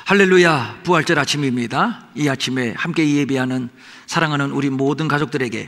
할렐루야, 부활절 아침입니다. 이 아침에 함께 예배하는 사랑하는 우리 모든 가족들에게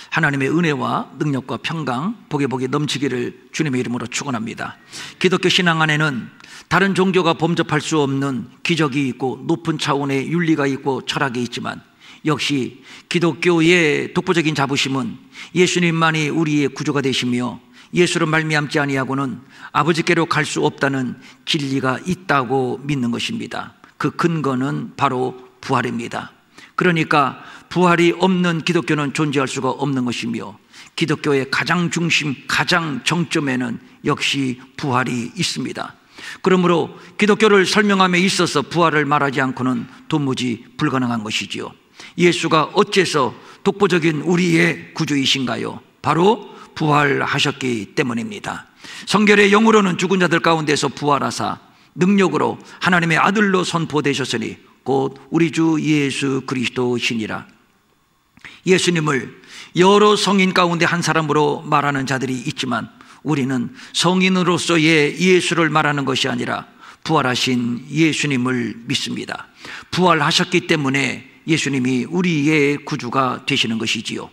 하나님의 은혜와 능력과 평강, 복이 넘치기를 주님의 이름으로 축원합니다. 기독교 신앙 안에는 다른 종교가 범접할 수 없는 기적이 있고 높은 차원의 윤리가 있고 철학이 있지만, 역시 기독교의 독보적인 자부심은 예수님만이 우리의 구주가 되시며 예수로 말미암지 아니하고는 아버지께로 갈 수 없다는 진리가 있다고 믿는 것입니다. 그 근거는 바로 부활입니다. 그러니까 부활이 없는 기독교는 존재할 수가 없는 것이며, 기독교의 가장 중심, 가장 정점에는 역시 부활이 있습니다. 그러므로 기독교를 설명함에 있어서 부활을 말하지 않고는 도무지 불가능한 것이지요. 예수가 어째서 독보적인 우리의 구주이신가요? 바로 부활하셨기 때문입니다. 성결의 영으로는 죽은 자들 가운데서 부활하사 능력으로 하나님의 아들로 선포되셨으니 곧 우리 주 예수 그리스도시니라. 예수님을 여러 성인 가운데 한 사람으로 말하는 자들이 있지만, 우리는 성인으로서의 예수를 말하는 것이 아니라 부활하신 예수님을 믿습니다. 부활하셨기 때문에 예수님이 우리의 구주가 되시는 것이지요.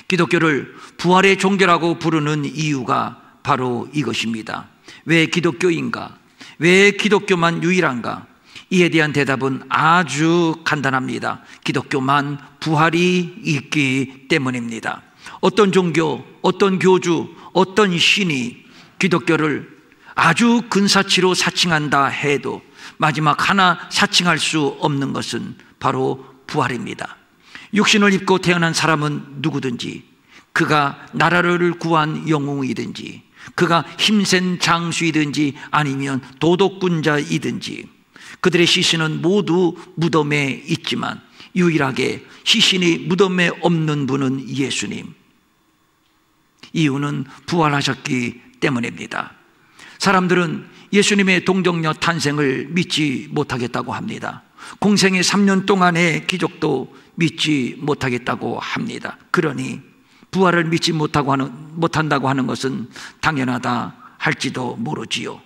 기독교를 부활의 종교라고 부르는 이유가 바로 이것입니다. 왜 기독교인가? 왜 기독교만 유일한가? 이에 대한 대답은 아주 간단합니다. 기독교만 부활이 있기 때문입니다. 어떤 종교, 어떤 교주, 어떤 신이 기독교를 아주 근사치로 사칭한다 해도 마지막 하나 사칭할 수 없는 것은 바로 부활입니다. 육신을 입고 태어난 사람은 누구든지, 그가 나라를 구한 영웅이든지, 그가 힘센 장수이든지 아니면 도덕군자이든지, 그들의 시신은 모두 무덤에 있지만 유일하게 시신이 무덤에 없는 분은 예수님. 이유는 부활하셨기 때문입니다. 사람들은 예수님의 동정녀 탄생을 믿지 못하겠다고 합니다. 공생의 3년 동안의 기적도 믿지 못하겠다고 합니다. 그러니 부활을 믿지 못한다고 하는 것은 당연하다 할지도 모르지요.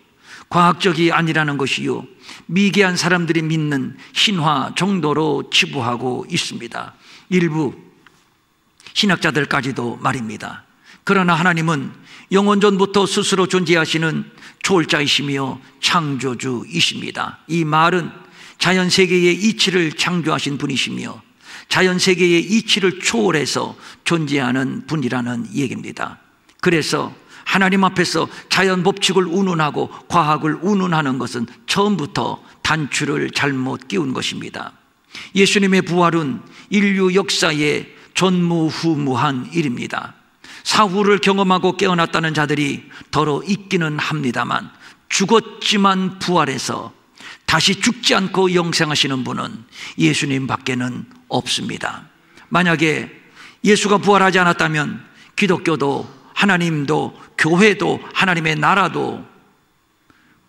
과학적이 아니라는 것이요, 미개한 사람들이 믿는 신화 정도로 치부하고 있습니다. 일부 신학자들까지도 말입니다. 그러나 하나님은 영원전부터 스스로 존재하시는 초월자이시며 창조주이십니다. 이 말은 자연세계의 이치를 창조하신 분이시며 자연세계의 이치를 초월해서 존재하는 분이라는 얘기입니다. 그래서 하나님 앞에서 자연 법칙을 운운하고 과학을 운운하는 것은 처음부터 단추를 잘못 끼운 것입니다. 예수님의 부활은 인류 역사의 전무후무한 일입니다. 사후를 경험하고 깨어났다는 자들이 더러 있기는 합니다만, 죽었지만 부활해서 다시 죽지 않고 영생하시는 분은 예수님 밖에는 없습니다. 만약에 예수가 부활하지 않았다면 기독교도 하나님도 교회도 하나님의 나라도,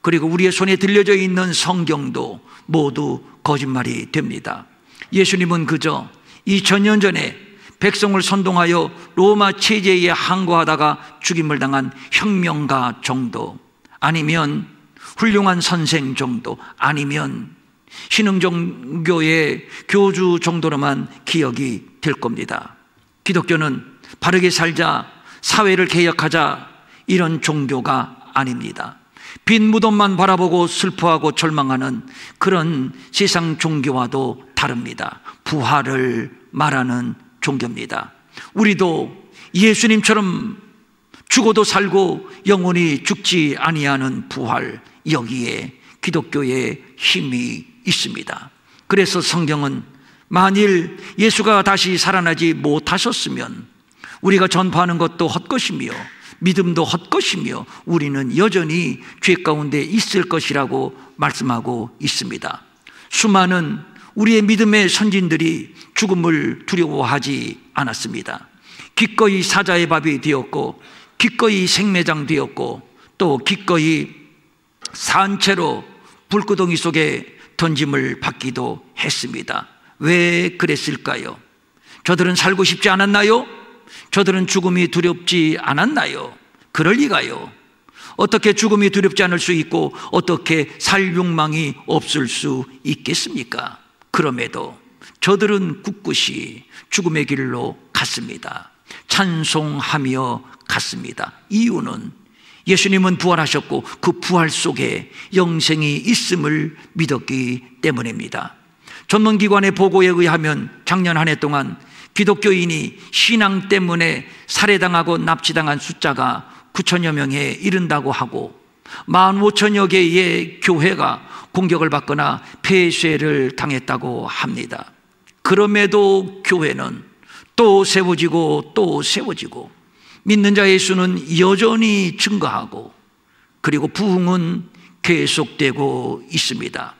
그리고 우리의 손에 들려져 있는 성경도 모두 거짓말이 됩니다. 예수님은 그저 2000년 전에 백성을 선동하여 로마 체제에 항거하다가 죽임을 당한 혁명가 정도, 아니면 훌륭한 선생 정도, 아니면 신흥종교의 교주 정도로만 기억이 될 겁니다. 기독교는 바르게 살자, 사회를 개혁하자, 이런 종교가 아닙니다. 빈 무덤만 바라보고 슬퍼하고 절망하는 그런 세상 종교와도 다릅니다. 부활을 말하는 종교입니다. 우리도 예수님처럼 죽어도 살고 영원히 죽지 아니하는 부활, 여기에 기독교의 힘이 있습니다. 그래서 성경은 만일 예수가 다시 살아나지 못하셨으면 우리가 전파하는 것도 헛것이며 믿음도 헛것이며 우리는 여전히 죄 가운데 있을 것이라고 말씀하고 있습니다. 수많은 우리의 믿음의 선진들이 죽음을 두려워하지 않았습니다. 기꺼이 사자의 밥이 되었고, 기꺼이 생매장 되었고, 또 기꺼이 산채로 불구덩이 속에 던짐을 받기도 했습니다. 왜 그랬을까요? 저들은 살고 싶지 않았나요? 저들은 죽음이 두렵지 않았나요? 그럴 리가요. 어떻게 죽음이 두렵지 않을 수 있고 어떻게 살 욕망이 없을 수 있겠습니까? 그럼에도 저들은 꿋꿋이 죽음의 길로 갔습니다. 찬송하며 갔습니다. 이유는 예수님은 부활하셨고 그 부활 속에 영생이 있음을 믿었기 때문입니다. 전문기관의 보고에 의하면 작년 한 해 동안 기독교인이 신앙 때문에 살해당하고 납치당한 숫자가 9천여 명에 이른다고 하고 15,000여 개의 교회가 공격을 받거나 폐쇄를 당했다고 합니다. 그럼에도 교회는 또 세워지고 또 세워지고 믿는 자의 수는 여전히 증가하고 그리고 부흥은 계속되고 있습니다.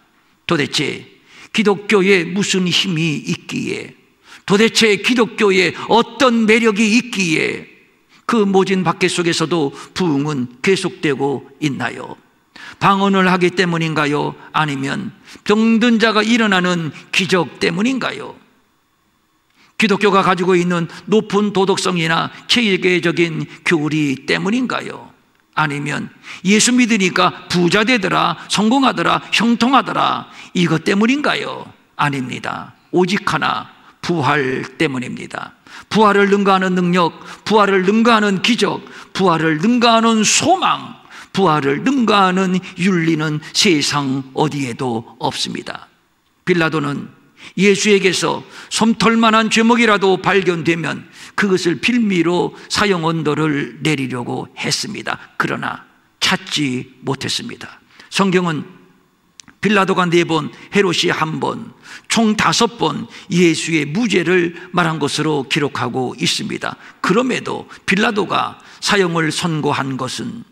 도대체 기독교에 무슨 힘이 있기에, 도대체 기독교에 어떤 매력이 있기에 그 모진 박해 속에서도 부흥은 계속되고 있나요? 방언을 하기 때문인가요? 아니면 병든 자가 일어나는 기적 때문인가요? 기독교가 가지고 있는 높은 도덕성이나 체계적인 교리 때문인가요? 아니면 예수 믿으니까 부자 되더라, 성공하더라, 형통하더라, 이것 때문인가요? 아닙니다. 오직 하나, 부활 때문입니다. 부활을 능가하는 능력, 부활을 능가하는 기적, 부활을 능가하는 소망, 부활을 능가하는 윤리는 세상 어디에도 없습니다. 빌라도는 예수에게서 솜털만한 죄목이라도 발견되면 그것을 빌미로 사형 언도를 내리려고 했습니다. 그러나 찾지 못했습니다. 성경은 빌라도가 4번, 헤롯이 1번, 총 5번 예수의 무죄를 말한 것으로 기록하고 있습니다. 그럼에도 빌라도가 사형을 선고한 것은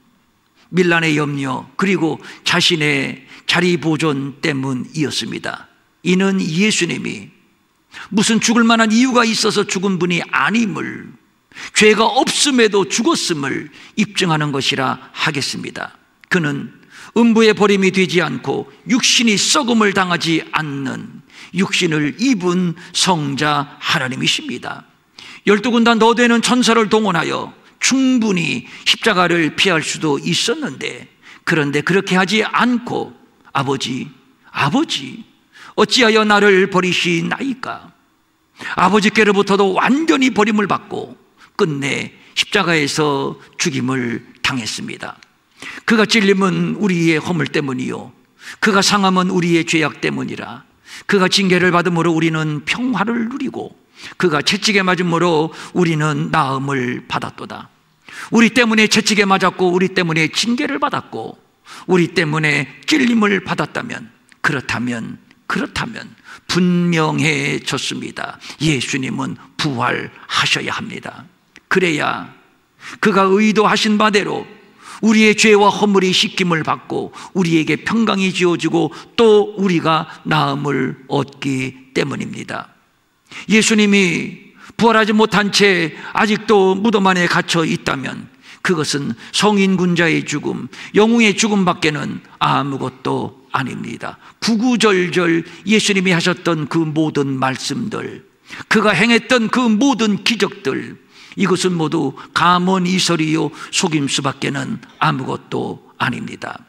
밀란의 염려 그리고 자신의 자리 보존 때문이었습니다. 이는 예수님이 무슨 죽을 만한 이유가 있어서 죽은 분이 아님을, 죄가 없음에도 죽었음을 입증하는 것이라 하겠습니다. 그는 음부의 버림이 되지 않고 육신이 썩음을 당하지 않는 육신을 입은 성자 하나님이십니다. 12군단 더 되는 천사를 동원하여 충분히 십자가를 피할 수도 있었는데, 그런데 그렇게 하지 않고 아버지 어찌하여 나를 버리시나이까? 아버지께로부터도 완전히 버림을 받고 끝내 십자가에서 죽임을 당했습니다. 그가 찔림은 우리의 허물 때문이요, 그가 상함은 우리의 죄악 때문이라. 그가 징계를 받음으로 우리는 평화를 누리고 그가 채찍에 맞음으로 우리는 나음을 받았도다. 우리 때문에 채찍에 맞았고 우리 때문에 징계를 받았고 우리 때문에 찔림을 받았다면, 그렇다면 분명해졌습니다. 예수님은 부활하셔야 합니다. 그래야 그가 의도하신 바대로 우리의 죄와 허물이 씻김을 받고 우리에게 평강이 지어지고 또 우리가 나음을 얻기 때문입니다. 예수님이 부활하지 못한 채 아직도 무덤 안에 갇혀 있다면 그것은 성인 군자의 죽음, 영웅의 죽음밖에는 아무것도 아닙니다. 구구절절 예수님이 하셨던 그 모든 말씀들, 그가 행했던 그 모든 기적들, 이것은 모두 가문이설이요 속임수밖에는 아무것도 아닙니다.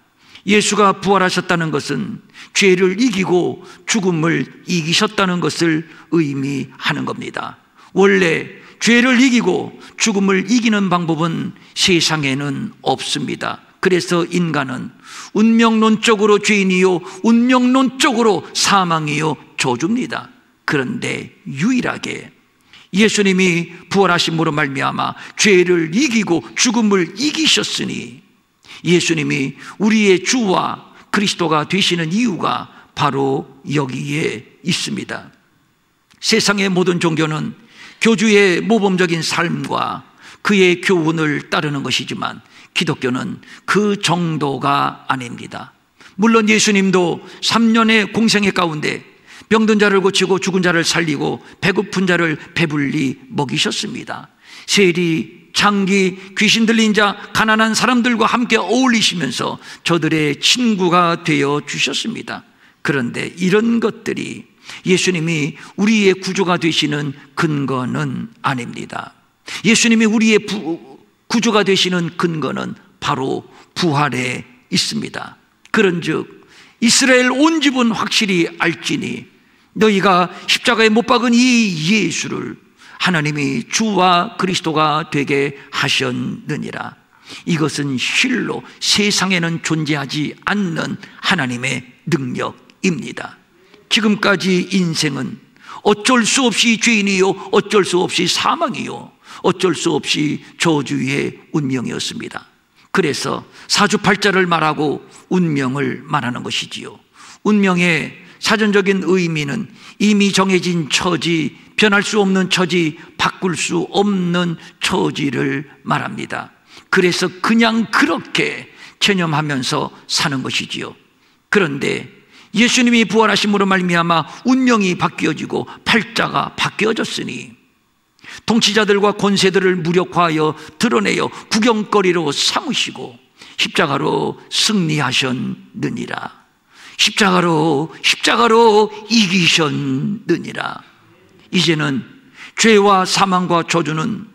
예수가 부활하셨다는 것은 죄를 이기고 죽음을 이기셨다는 것을 의미하는 겁니다. 원래 죄를 이기고 죽음을 이기는 방법은 세상에는 없습니다. 그래서 인간은 운명론적으로 죄인이요 운명론적으로 사망이요 저주입니다. 그런데 유일하게 예수님이 부활하심으로 말미암아 죄를 이기고 죽음을 이기셨으니 예수님이 우리의 주와 그리스도가 되시는 이유가 바로 여기에 있습니다. 세상의 모든 종교는 교주의 모범적인 삶과 그의 교훈을 따르는 것이지만 기독교는 그 정도가 아닙니다. 물론 예수님도 3년의 공생애 가운데 병든 자를 고치고 죽은 자를 살리고 배고픈 자를 배불리 먹이셨습니다. 세리, 장기, 귀신 들린 자, 가난한 사람들과 함께 어울리시면서 저들의 친구가 되어 주셨습니다. 그런데 이런 것들이 예수님이 우리의 구주가 되시는 근거는 아닙니다. 예수님이 우리의 구주가 되시는 근거는 바로 부활에 있습니다. 그런즉 이스라엘 온 집은 확실히 알지니 너희가 십자가에 못 박은 이 예수를 하나님이 주와 그리스도가 되게 하셨느니라. 이것은 실로 세상에는 존재하지 않는 하나님의 능력입니다. 지금까지 인생은 어쩔 수 없이 죄인이요, 어쩔 수 없이 사망이요, 어쩔 수 없이 저주의 운명이었습니다. 그래서 사주팔자를 말하고 운명을 말하는 것이지요. 운명의 사전적인 의미는 이미 정해진 처지, 변할 수 없는 처지, 바꿀 수 없는 처지를 말합니다. 그래서 그냥 그렇게 체념하면서 사는 것이지요. 그런데 예수님이 부활하심으로 말미암아 운명이 바뀌어지고 팔자가 바뀌어졌으니 통치자들과 권세들을 무력화하여 드러내어 구경거리로 삼으시고 십자가로 승리하셨느니라. 십자가로 이기셨느니라. 이제는 죄와 사망과 저주는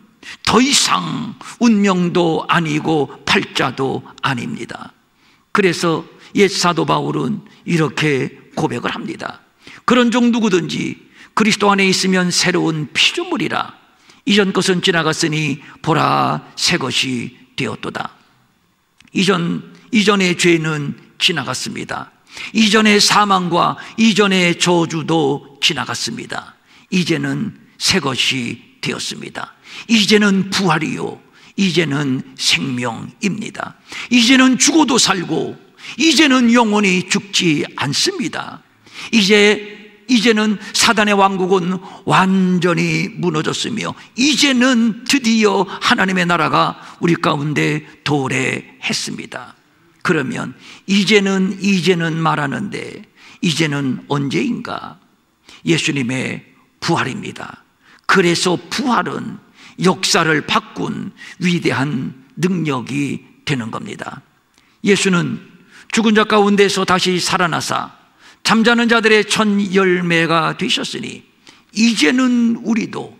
더 이상 운명도 아니고 팔자도 아닙니다. 그래서 옛 사도 바울은 이렇게 고백을 합니다. 그런 종 누구든지 그리스도 안에 있으면 새로운 피조물이라. 이전 것은 지나갔으니 보라 새 것이 되었도다. 이전의 죄는 지나갔습니다. 이전의 사망과 이전의 저주도 지나갔습니다. 이제는 새 것이 되었습니다. 이제는 부활이요, 이제는 생명입니다. 이제는 죽어도 살고 이제는 영원히 죽지 않습니다. 이제는 사단의 왕국은 완전히 무너졌으며 이제는 드디어 하나님의 나라가 우리 가운데 도래했습니다. 그러면 이제는 말하는데 이제는 언제인가? 예수님의 부활입니다. 그래서 부활은 역사를 바꾼 위대한 능력이 되는 겁니다. 예수는 죽은 자 가운데서 다시 살아나사 잠자는 자들의 첫 열매가 되셨으니 이제는 우리도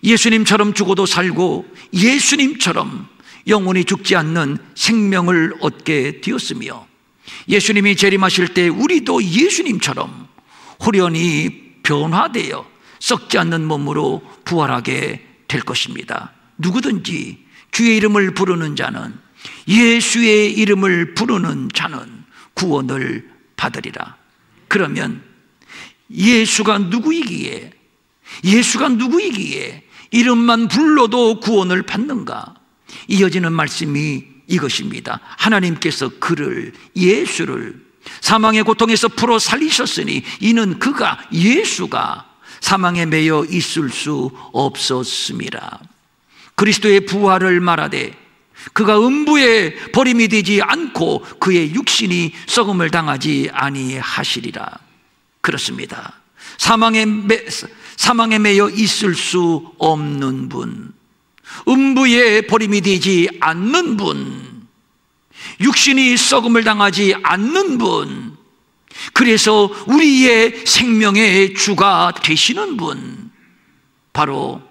예수님처럼 죽어도 살고 예수님처럼 영원히 죽지 않는 생명을 얻게 되었으며 예수님이 재림하실 때 우리도 예수님처럼 호련히 변화되어 썩지 않는 몸으로 부활하게 될 것입니다. 누구든지 주의 이름을 부르는 자는, 예수의 이름을 부르는 자는 구원을 받으리라. 그러면 예수가 누구이기에 이름만 불러도 구원을 받는가? 이어지는 말씀이 이것입니다. 하나님께서 그를, 예수를 사망의 고통에서 풀어 살리셨으니 이는 예수가 사망에 매여 있을 수 없었음이라. 그리스도의 부활을 말하되 그가 음부에 버림이 되지 않고 그의 육신이 썩음을 당하지 아니하시리라. 그렇습니다. 사망에 매여 있을 수 없는 분, 음부에 버림이 되지 않는 분, 육신이 썩음을 당하지 않는 분, 그래서 우리의 생명의 주가 되시는 분, 바로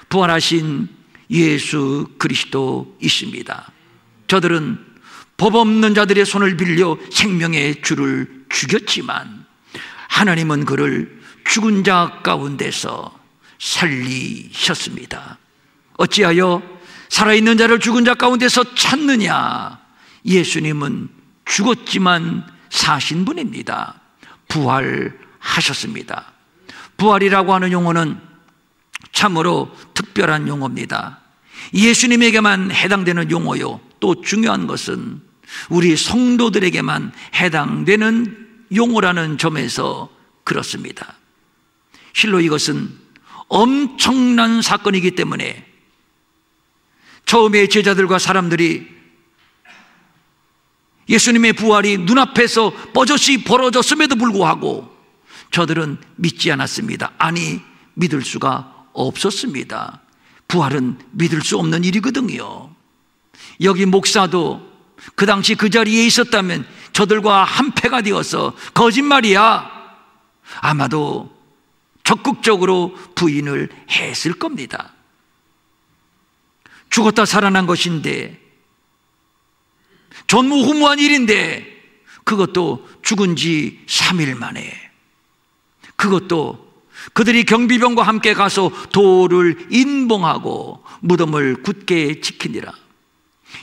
부활하신 예수 그리스도이십니다. 저들은 법 없는 자들의 손을 빌려 생명의 주를 죽였지만 하나님은 그를 죽은 자 가운데서 살리셨습니다. 어찌하여 살아있는 자를 죽은 자 가운데서 찾느냐? 예수님은 죽었지만 사신 분입니다. 부활하셨습니다. 부활이라고 하는 용어는 참으로 특별한 용어입니다. 예수님에게만 해당되는 용어요, 또 중요한 것은 우리 성도들에게만 해당되는 용어라는 점에서 그렇습니다. 실로 이것은 엄청난 사건이기 때문에 처음에 제자들과 사람들이 예수님의 부활이 눈앞에서 뻐젓이 벌어졌음에도 불구하고 저들은 믿지 않았습니다. 아니, 믿을 수가 없었습니다. 부활은 믿을 수 없는 일이거든요. 여기 목사도 그 당시 그 자리에 있었다면 저들과 한패가 되어서 거짓말이야, 아마도 적극적으로 부인을 했을 겁니다. 죽었다 살아난 것인데 전무후무한 일인데 그것도 죽은 지 3일 만에, 그것도 그들이 경비병과 함께 가서 돌을 인봉하고 무덤을 굳게 지키니라.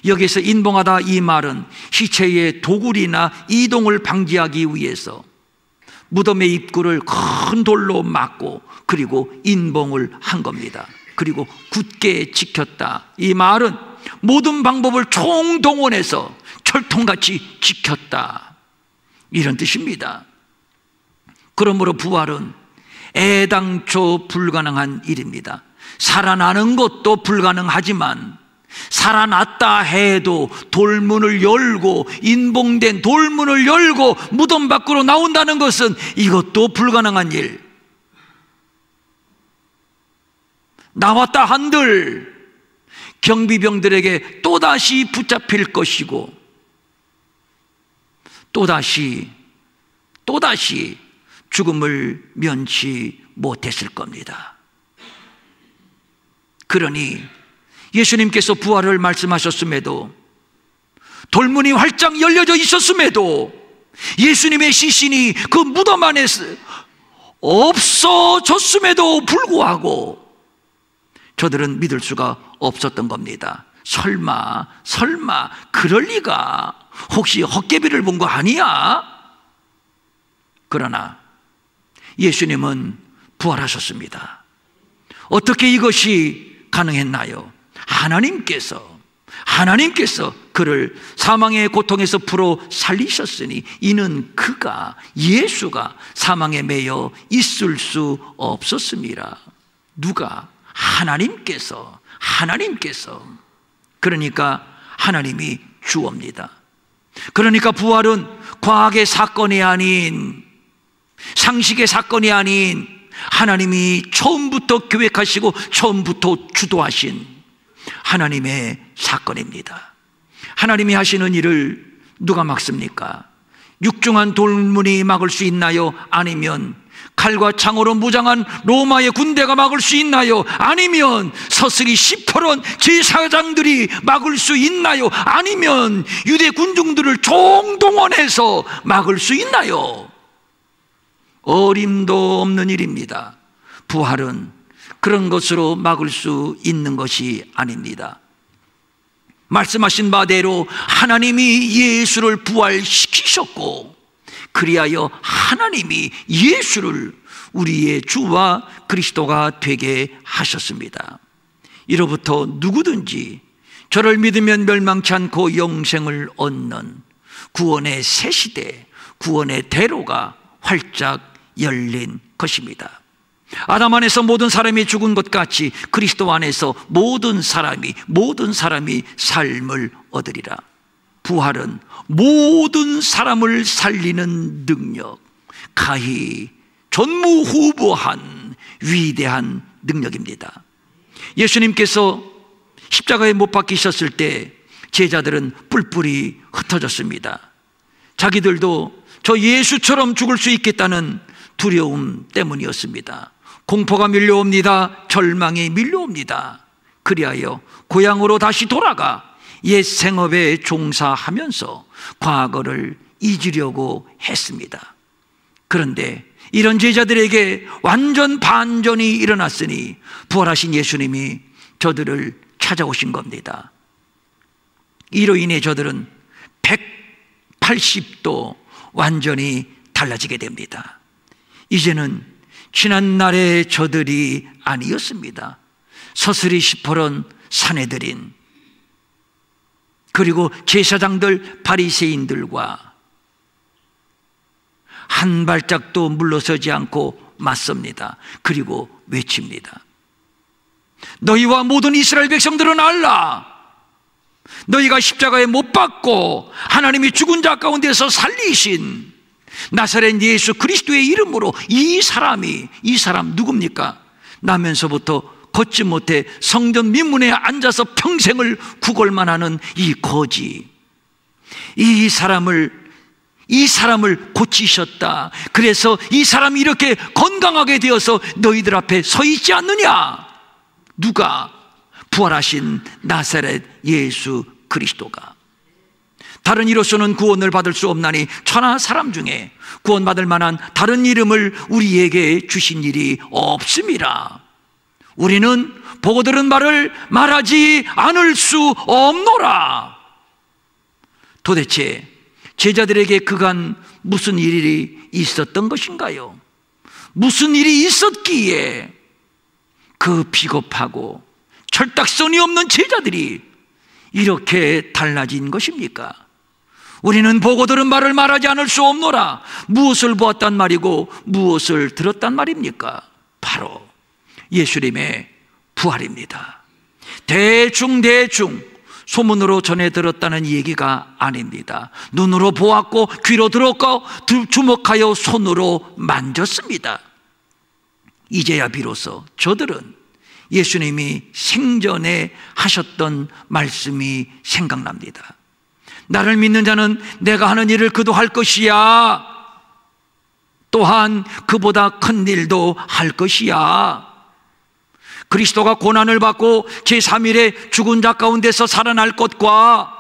여기서 인봉하다 이 말은 시체의 도굴이나 이동을 방지하기 위해서 무덤의 입구를 큰 돌로 막고 그리고 인봉을 한 겁니다. 그리고 굳게 지켰다. 이 말은 모든 방법을 총동원해서 철통같이 지켰다, 이런 뜻입니다. 그러므로 부활은 애당초 불가능한 일입니다. 살아나는 것도 불가능하지만 살아났다 해도 돌문을 열고, 인봉된 돌문을 열고 무덤 밖으로 나온다는 것은 이것도 불가능한 일. 나왔다 한들 경비병들에게 또다시 붙잡힐 것이고 또다시 죽음을 면치 못했을 겁니다. 그러니 예수님께서 부활을 말씀하셨음에도, 돌문이 활짝 열려져 있었음에도 예수님의 시신이 그 무덤 안에 없어졌음에도 불구하고 저들은 믿을 수가 없었던 겁니다. 설마 그럴 리가, 혹시 헛개비를 본 거 아니야? 그러나 예수님은 부활하셨습니다. 어떻게 이것이 가능했나요? 하나님께서 그를 사망의 고통에서 풀어 살리셨으니 이는 예수가 사망에 매여 있을 수 없었습니다. 누가? 하나님께서. 그러니까 하나님이 주어입니다. 그러니까 부활은 과학의 사건이 아닌, 상식의 사건이 아닌, 하나님이 처음부터 계획하시고 처음부터 주도하신 하나님의 사건입니다. 하나님이 하시는 일을 누가 막습니까? 육중한 돌문이 막을 수 있나요? 아니면 칼과 창으로 무장한 로마의 군대가 막을 수 있나요? 아니면 서슬이 시퍼런 제사장들이 막을 수 있나요? 아니면 유대 군중들을 총동원해서 막을 수 있나요? 어림도 없는 일입니다. 부활은 그런 것으로 막을 수 있는 것이 아닙니다. 말씀하신 바대로 하나님이 예수를 부활시키셨고, 그리하여 하나님이 예수를 우리의 주와 그리스도가 되게 하셨습니다. 이로부터 누구든지 저를 믿으면 멸망치 않고 영생을 얻는 구원의 새 시대, 구원의 대로가 활짝 열린 것입니다. 아담 안에서 모든 사람이 죽은 것 같이 그리스도 안에서 모든 사람이 삶을 얻으리라. 부활은 모든 사람을 살리는 능력, 가히 전무후무한 위대한 능력입니다. 예수님께서 십자가에 못 박히셨을 때 제자들은 뿔뿔이 흩어졌습니다. 자기들도 저 예수처럼 죽을 수 있겠다는 두려움 때문이었습니다. 공포가 밀려옵니다. 절망이 밀려옵니다. 그리하여 고향으로 다시 돌아가 옛 생업에 종사하면서 과거를 잊으려고 했습니다. 그런데 이런 제자들에게 완전 반전이 일어났으니 부활하신 예수님이 저들을 찾아오신 겁니다. 이로 인해 저들은 180도 완전히 달라지게 됩니다. 이제는 지난날의 저들이 아니었습니다. 서슬이 시퍼런 사내들인, 그리고 제사장들 바리새인들과 한 발짝도 물러서지 않고 맞섭니다. 그리고 외칩니다. 너희와 모든 이스라엘 백성들은 알라. 너희가 십자가에 못 박고 하나님이 죽은 자 가운데서 살리신 나사렛 예수 그리스도의 이름으로 이 사람 누굽니까? 나면서부터 걷지 못해 성전 민문에 앉아서 평생을 구걸만 하는 이 거지, 이 사람을 고치셨다. 그래서 이 사람이 이렇게 건강하게 되어서 너희들 앞에 서 있지 않느냐? 누가? 부활하신 나사렛 예수 그리스도가. 다른 이로서는 구원을 받을 수 없나니 천하 사람 중에 구원받을 만한 다른 이름을 우리에게 주신 일이 없음이라. 우리는 보고 들은 말을 말하지 않을 수 없노라. 도대체 제자들에게 그간 무슨 일이 있었던 것인가요? 무슨 일이 있었기에 그 비겁하고 철딱선이 없는 제자들이 이렇게 달라진 것입니까? 우리는 보고 들은 말을 말하지 않을 수 없노라. 무엇을 보았단 말이고 무엇을 들었단 말입니까? 바로 예수님의 부활입니다. 대충 소문으로 전해 들었다는 얘기가 아닙니다. 눈으로 보았고 귀로 들었고 주목하여 손으로 만졌습니다. 이제야 비로소 저들은 예수님이 생전에 하셨던 말씀이 생각납니다. 나를 믿는 자는 내가 하는 일을 그도 할 것이야. 또한 그보다 큰 일도 할 것이야. 그리스도가 고난을 받고 제3일에 죽은 자 가운데서 살아날 것과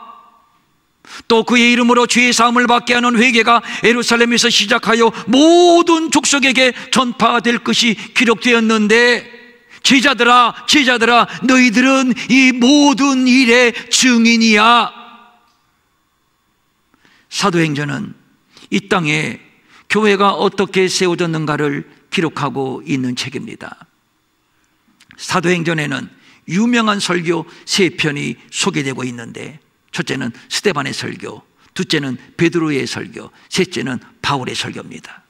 또 그의 이름으로 죄의 사함을 받게 하는 회개가 예루살렘에서 시작하여 모든 족속에게 전파될 것이 기록되었는데, 제자들아 너희들은 이 모든 일의 증인이야. 사도행전은 이 땅에 교회가 어떻게 세워졌는가를 기록하고 있는 책입니다. 사도행전에는 유명한 설교 3편이 소개되고 있는데, 첫째는 스데반의 설교, 둘째는 베드로의 설교, 셋째는 바울의 설교입니다.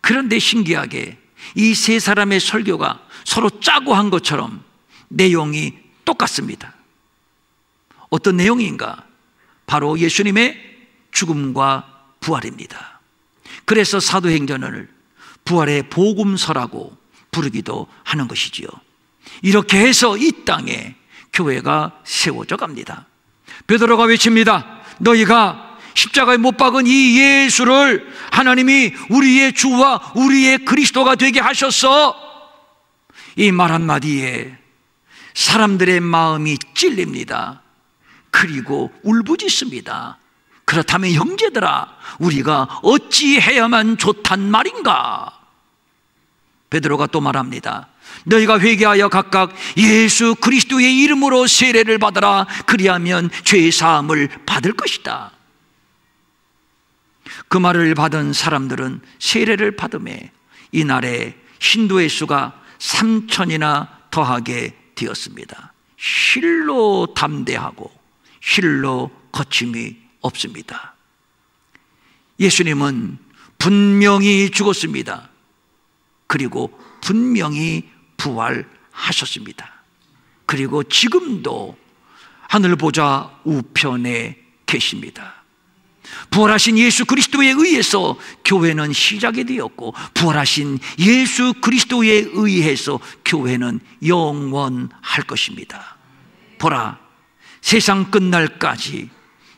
그런데 신기하게 이 세 사람의 설교가 서로 짜고 한 것처럼 내용이 똑같습니다. 어떤 내용인가? 바로 예수님의 죽음과 부활입니다. 그래서 사도행전을 부활의 복음서라고 부르기도 하는 것이지요. 이렇게 해서 이 땅에 교회가 세워져 갑니다. 베드로가 외칩니다. 너희가 십자가에 못 박은 이 예수를 하나님이 우리의 주와 우리의 그리스도가 되게 하셨어. 이 말 한마디에 사람들의 마음이 찔립니다. 그리고 울부짖습니다. 그렇다면 형제들아, 우리가 어찌해야만 좋단 말인가? 베드로가 또 말합니다. 너희가 회개하여 각각 예수 그리스도의 이름으로 세례를 받으라. 그리하면 죄의 사함을 받을 것이다. 그 말을 받은 사람들은 세례를 받음에 이날에 신도의 수가 3,000이나 더하게 되었습니다. 실로 담대하고 실로 거침이 없습니다. 예수님은 분명히 죽었습니다. 그리고 분명히 부활하셨습니다. 그리고 지금도 하늘 보좌 우편에 계십니다. 부활하신 예수 그리스도에 의해서 교회는 시작이 되었고, 부활하신 예수 그리스도에 의해서 교회는 영원할 것입니다. 보라, 세상 끝날까지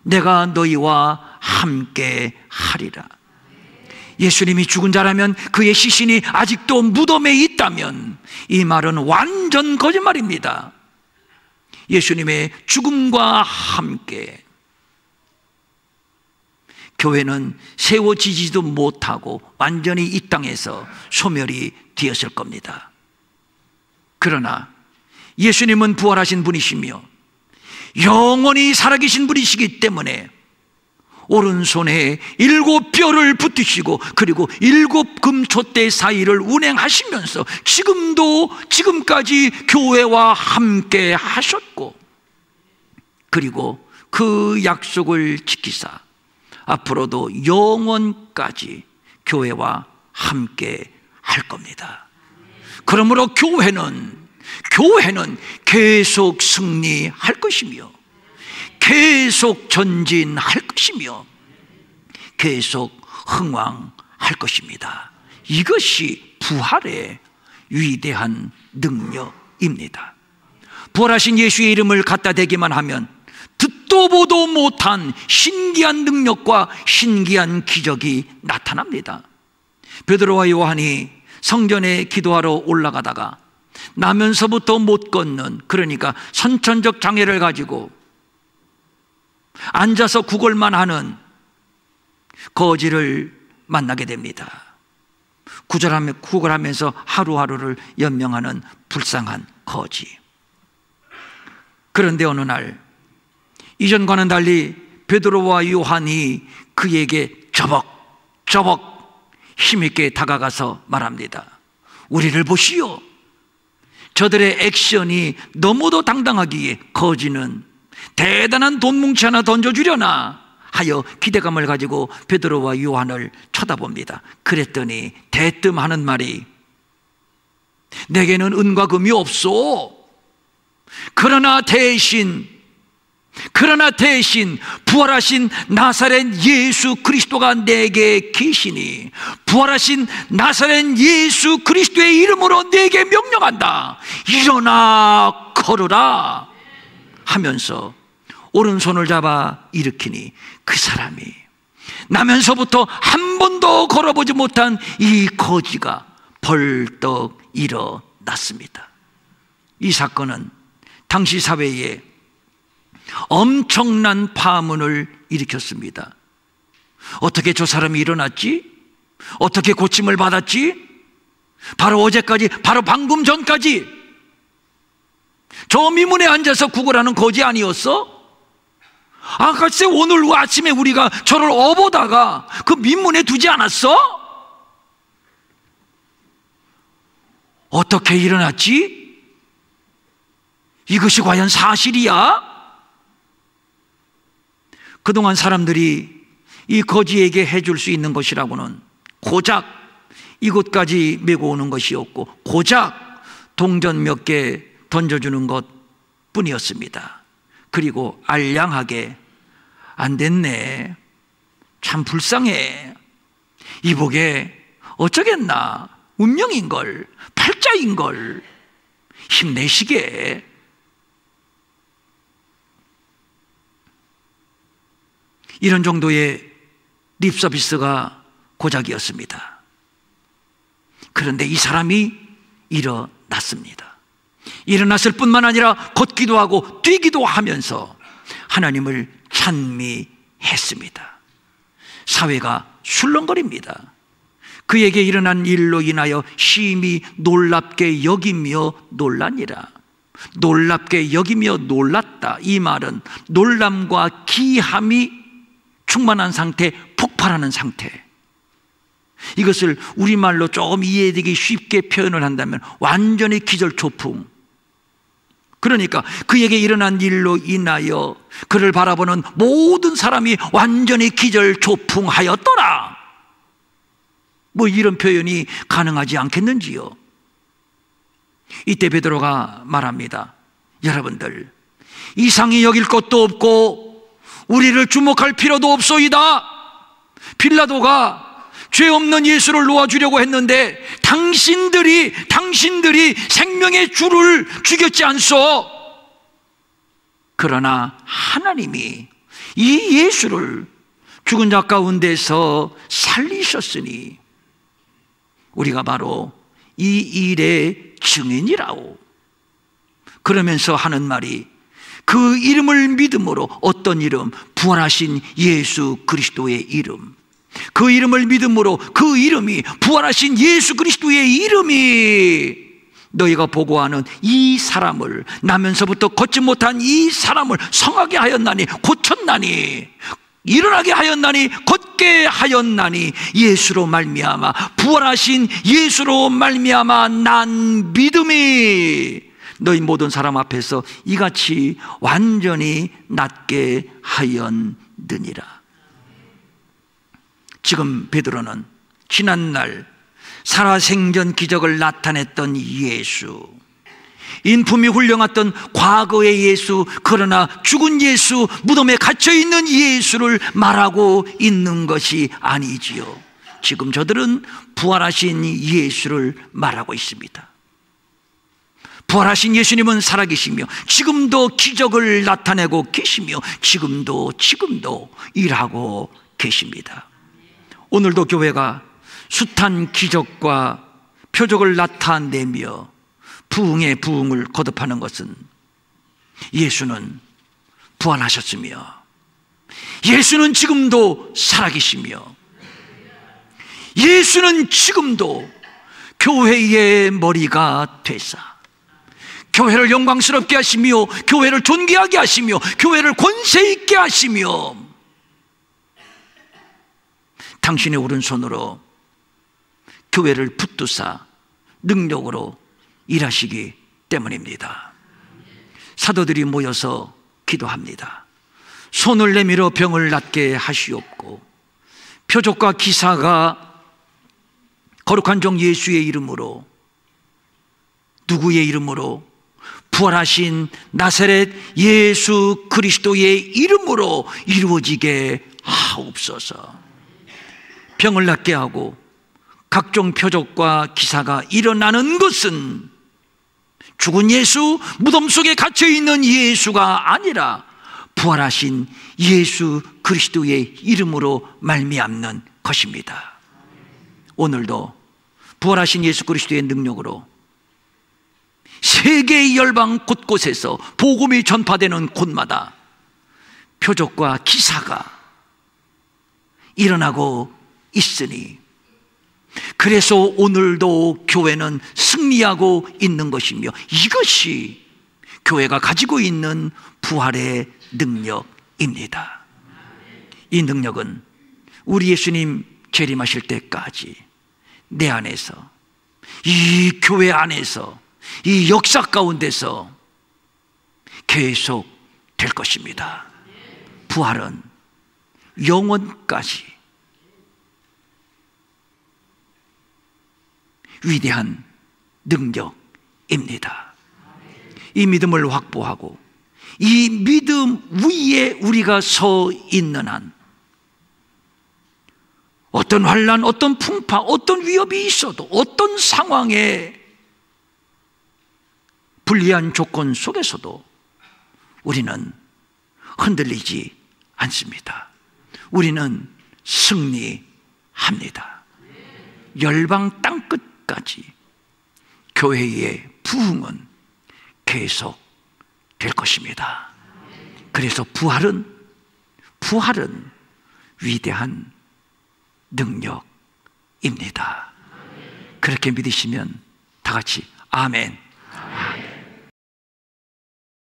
내가 너희와 함께 하리라. 예수님이 죽은 자라면, 그의 시신이 아직도 무덤에 있다면 이 말은 완전 거짓말입니다. 예수님의 죽음과 함께 교회는 세워지지도 못하고 완전히 이 땅에서 소멸이 되었을 겁니다. 그러나 예수님은 부활하신 분이시며 영원히 살아계신 분이시기 때문에 오른손에 7뼈를 붙이시고 그리고 7 금촛대 사이를 운행하시면서 지금까지 교회와 함께 하셨고, 그리고 그 약속을 지키사 앞으로도 영원까지 교회와 함께 할 겁니다. 그러므로 교회는 계속 승리할 것이며 계속 전진할 것이며 계속 흥왕할 것입니다. 이것이 부활의 위대한 능력입니다. 부활하신 예수의 이름을 갖다 대기만 하면 듣도 보도 못한 신기한 능력과 신기한 기적이 나타납니다. 베드로와 요한이 성전에 기도하러 올라가다가 나면서부터 못 걷는, 그러니까 선천적 장애를 가지고 앉아서 구걸만 하는 거지를 만나게 됩니다. 구걸하면서 하루하루를 연명하는 불쌍한 거지. 그런데 어느 날 이전과는 달리 베드로와 요한이 그에게 저벅저벅 힘있게 다가가서 말합니다. 우리를 보시오. 저들의 액션이 너무도 당당하기에 거지는 대단한 돈 뭉치 하나 던져주려나 하여 기대감을 가지고 베드로와 요한을 쳐다봅니다. 그랬더니 대뜸 하는 말이, 내게는 은과 금이 없소. 그러나 대신 부활하신 나사렛 예수 그리스도가 내게 계시니 부활하신 나사렛 예수 그리스도의 이름으로 내게 명령한다. 일어나 걸으라 하면서 오른손을 잡아 일으키니 그 사람이 나면서부터 한 번도 걸어보지 못한 이 거지가 벌떡 일어났습니다. 이 사건은 당시 사회에 엄청난 파문을 일으켰습니다. 어떻게 저 사람이 일어났지? 어떻게 고침을 받았지? 바로 어제까지, 바로 방금 전까지 저 미문에 앉아서 구걸하는 거지 아니었어? 글쎄 오늘 아침에 우리가 저를 업어다가 그 민문에 두지 않았어? 어떻게 일어났지? 이것이 과연 사실이야? 그동안 사람들이 이 거지에게 해줄 수 있는 것이라고는 고작 이곳까지 메고 오는 것이었고 고작 동전 몇 개 던져주는 것 뿐이었습니다. 그리고 알량하게 안 됐네, 참 불쌍해, 이복에 어쩌겠나, 운명인걸, 팔자인걸, 힘내시게. 이런 정도의 립서비스가 고작이었습니다. 그런데 이 사람이 일어났습니다. 일어났을 뿐만 아니라 걷기도 하고 뛰기도 하면서 하나님을 찬미했습니다. 사회가 술렁거립니다. 그에게 일어난 일로 인하여 심히 놀랍게 여기며 놀라니라. 놀랍게 여기며 놀랐다. 이 말은 놀람과 기함이 충만한 상태, 폭발하는 상태. 이것을 우리말로 조금 이해되기 쉽게 표현을 한다면 완전히 기절초풍. 그러니까 그에게 일어난 일로 인하여 그를 바라보는 모든 사람이 완전히 기절초풍하였더라. 뭐 이런 표현이 가능하지 않겠는지요? 이때 베드로가 말합니다. 여러분들, 이상히 여길 것도 없고 우리를 주목할 필요도 없소이다. 빌라도가 죄 없는 예수를 놓아주려고 했는데 당신들이 생명의 주를 죽였지 않소? 그러나 하나님이 이 예수를 죽은 자 가운데서 살리셨으니 우리가 바로 이 일의 증인이라오. 그러면서 하는 말이, 그 이름을 믿음으로, 어떤 이름? 부활하신 예수 그리스도의 이름. 그 이름을 믿음으로, 그 이름이, 부활하신 예수 그리스도의 이름이 너희가 보고하는 이 사람을, 나면서부터 걷지 못한 이 사람을 성하게 하였나니, 고쳤나니, 일어나게 하였나니, 걷게 하였나니, 예수로 말미암아, 부활하신 예수로 말미암아 난 믿음이 너희 모든 사람 앞에서 이같이 완전히 낫게 하였느니라. 지금 베드로는 지난날 살아생전 기적을 나타냈던 예수, 인품이 훌륭했던 과거의 예수, 그러나 죽은 예수, 무덤에 갇혀있는 예수를 말하고 있는 것이 아니지요. 지금 저들은 부활하신 예수를 말하고 있습니다. 부활하신 예수님은 살아계시며 지금도 기적을 나타내고 계시며 지금도 일하고 계십니다. 오늘도 교회가 숱한 기적과 표적을 나타내며 부흥의 부흥을 거듭하는 것은 예수는 부활하셨으며 예수는 지금도 살아계시며 예수는 지금도 교회의 머리가 되사 교회를 영광스럽게 하시며 교회를 존귀하게 하시며 교회를 권세 있게 하시며 당신의 오른손으로 교회를 붙드사 능력으로 일하시기 때문입니다. 사도들이 모여서 기도합니다. 손을 내밀어 병을 낫게 하시옵고 표적과 기사가 거룩한 종 예수의 이름으로, 누구의 이름으로? 부활하신 나사렛 예수 그리스도의 이름으로 이루어지게 하옵소서. 병을 낫게 하고 각종 표적과 기사가 일어나는 것은 죽은 예수, 무덤 속에 갇혀있는 예수가 아니라 부활하신 예수 그리스도의 이름으로 말미암는 것입니다. 오늘도 부활하신 예수 그리스도의 능력으로 세계의 열방 곳곳에서 복음이 전파되는 곳마다 표적과 기사가 일어나고 있으니, 그래서 오늘도 교회는 승리하고 있는 것이며 이것이 교회가 가지고 있는 부활의 능력입니다. 이 능력은 우리 예수님 재림하실 때까지 내 안에서, 이 교회 안에서, 이 역사 가운데서 계속 될 것입니다. 부활은 영원까지 위대한 능력입니다. 이 믿음을 확보하고 이 믿음 위에 우리가 서 있는 한 어떤 환난, 어떤 풍파, 어떤 위협이 있어도, 어떤 상황에 불리한 조건 속에서도 우리는 흔들리지 않습니다. 우리는 승리합니다. 열방 땅끝까지 교회의 부흥은 계속 될 것입니다. 그래서 부활은 위대한 능력입니다. 그렇게 믿으시면 다 같이 아멘.